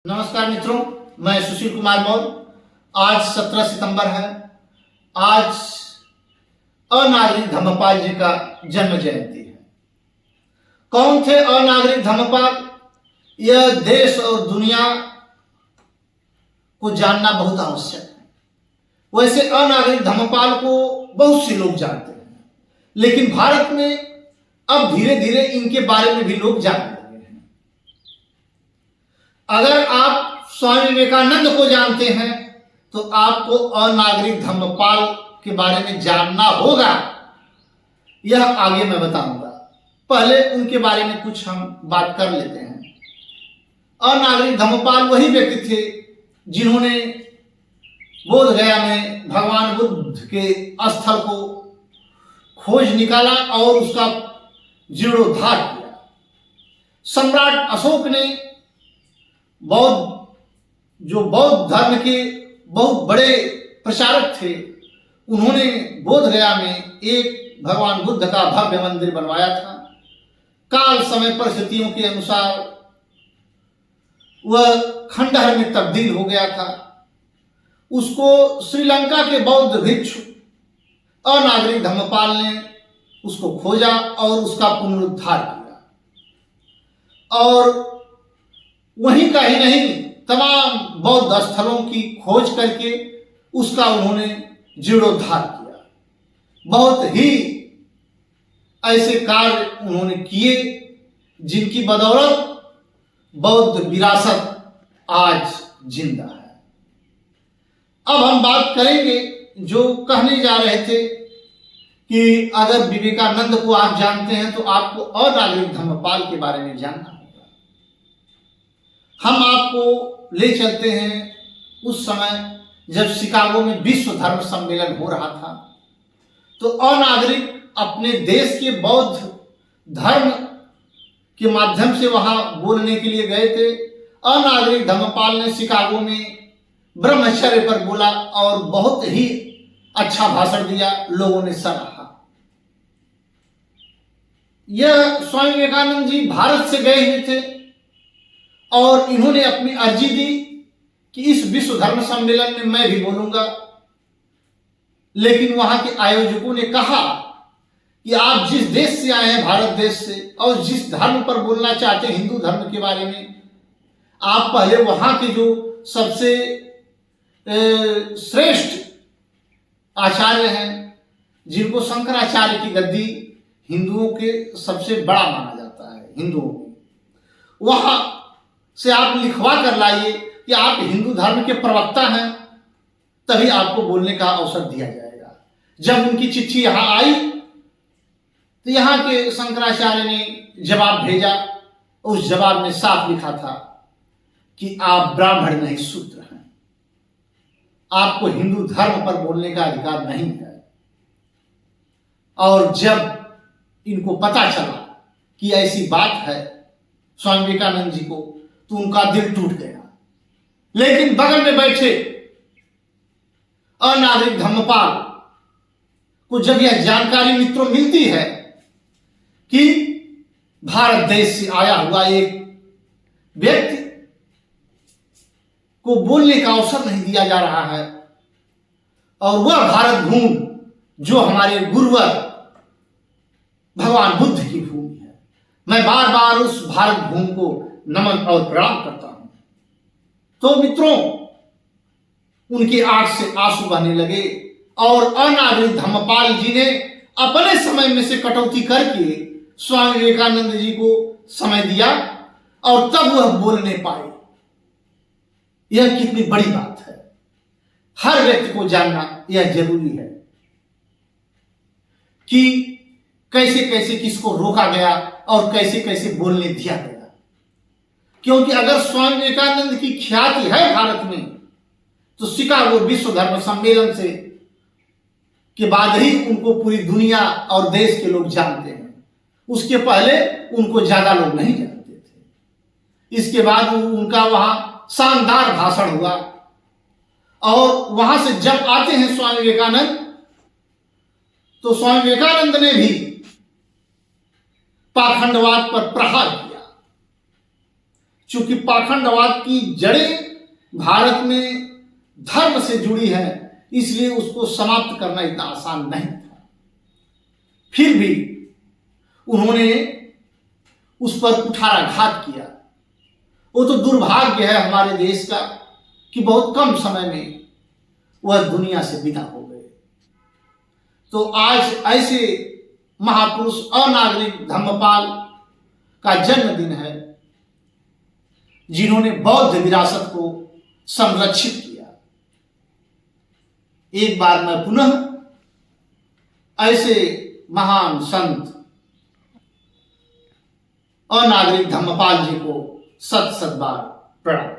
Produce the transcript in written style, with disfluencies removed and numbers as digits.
नमस्कार मित्रों, मैं सुशील कुमार मौर्य। आज 17 सितंबर है। आज अनागरिक धम्मपाल जी का जन्म जयंती है। कौन थे अनागरिक धम्मपाल? यह देश और दुनिया को जानना बहुत आवश्यक है। वैसे अनागरिक धम्मपाल को बहुत से लोग जानते हैं, लेकिन भारत में अब धीरे धीरे इनके बारे में भी लोग जानने लगे हैं। अगर आप स्वामी विवेकानंद को जानते हैं तो आपको अनागरिक धम्मपाल के बारे में जानना होगा। यह आगे मैं बताऊंगा। पहले उनके बारे में कुछ हम बात कर लेते हैं। अनागरिक धम्मपाल वही व्यक्ति थे जिन्होंने बोध गया में भगवान बुद्ध के स्थल को खोज निकाला और उसका जीर्णोद्धार किया। सम्राट अशोक ने बौद्ध धर्म के बहुत बड़े प्रचारक थे, उन्होंने बोध गया में एक भगवान बुद्ध का भव्य मंदिर बनवाया था। काल समय परिस्थितियों के अनुसार वह खंडहर में तब्दील हो गया था। उसको श्रीलंका के बौद्ध भिक्षु अनागरिक धम्मपाल ने उसको खोजा और उसका पुनरुद्धार किया। और वहीं का ही नहीं, तमाम बौद्ध स्थलों की खोज करके उसका उन्होंने जीर्णोद्धार किया। बहुत ही ऐसे कार्य उन्होंने किए जिनकी बदौलत बौद्ध विरासत आज जिंदा है। अब हम बात करेंगे जो कहने जा रहे थे कि अगर विवेकानंद को आप जानते हैं तो आपको अनागरिक धम्मपाल के बारे में जानना होगा। हम आपको ले चलते हैं उस समय जब शिकागो में विश्व धर्म सम्मेलन हो रहा था। तो अनागरिक अपने देश के बौद्ध धर्म के माध्यम से वहां बोलने के लिए गए थे। अनागरिक धम्मपाल ने शिकागो में ब्रह्मचर्य पर बोला और बहुत ही अच्छा भाषण दिया, लोगों ने सराहा। यह स्वामी विवेकानंद जी भारत से गए हुए थे और इन्होंने अपनी अर्जी दी कि इस विश्व धर्म सम्मेलन में मैं भी बोलूंगा। लेकिन वहां के आयोजकों ने कहा कि आप जिस देश से आए हैं, भारत देश से, और जिस धर्म पर बोलना चाहते हैं, हिंदू धर्म के बारे में, आप पहले वहां के जो सबसे श्रेष्ठ आचार्य हैं, जिनको शंकराचार्य की गद्दी हिंदुओं के सबसे बड़ा माना जाता है, हिंदुओं में, वहां से आप लिखवा कर लाइए कि आप हिंदू धर्म के प्रवक्ता हैं, तभी आपको बोलने का अवसर दिया जाएगा। जब उनकी चिट्ठी यहां आई तो यहां के शंकराचार्य ने जवाब भेजा। उस जवाब में साफ लिखा था कि आप ब्राह्मण नहीं, शूद्र हैं, आपको हिंदू धर्म पर बोलने का अधिकार नहीं है। और जब इनको पता चला कि ऐसी बात है स्वामी विवेकानंद जी को, तो उनका दिल टूट गया। लेकिन बगल में बैठे अनागरिक धम्मपाल को जब यह जानकारी मित्रों मिलती है कि भारत देश से आया हुआ एक व्यक्ति को बोलने का अवसर नहीं दिया जा रहा है, और वह भारत भूमि जो हमारे गुरुवर भगवान बुद्ध की भूमि है, मैं बार बार उस भारत भूमि को नमन और प्रणाम करता हूं। तो मित्रों, उनकी आंख से आंसू बहने लगे और अनागरिक धम्मपाल जी ने अपने समय में से कटौती करके स्वामी विवेकानंद जी को समय दिया और तब वह बोलने पाए। यह कितनी बड़ी बात है, हर व्यक्ति को जानना यह जरूरी है कि कैसे कैसे किसको रोका गया और कैसे कैसे बोलने दिया गया। क्योंकि अगर स्वामी विवेकानंद की ख्याति है भारत में, तो शिकागो विश्व धर्म सम्मेलन से के बाद ही उनको पूरी दुनिया और देश के लोग जानते हैं। उसके पहले उनको ज्यादा लोग नहीं जानते थे। इसके बाद उनका वहां शानदार भाषण हुआ, और वहां से जब आते हैं स्वामी विवेकानंद, तो स्वामी विवेकानंद ने भी पाखंडवाद पर प्रहार किया। चूंकि पाखंडवाद की जड़ें भारत में धर्म से जुड़ी है, इसलिए उसको समाप्त करना इतना आसान नहीं था। फिर भी उन्होंने उस पर कुठाराघात किया। वो तो दुर्भाग्य है हमारे देश का कि बहुत कम समय में वह दुनिया से विदा हो गए। तो आज ऐसे महापुरुष अनागरिक धम्मपाल का जन्मदिन है, जिन्होंने बौद्ध विरासत को संरक्षित किया। एक बार मैं पुनः ऐसे महान संत अनागरिक धम्मपाल जी को सत बार प्रणाम।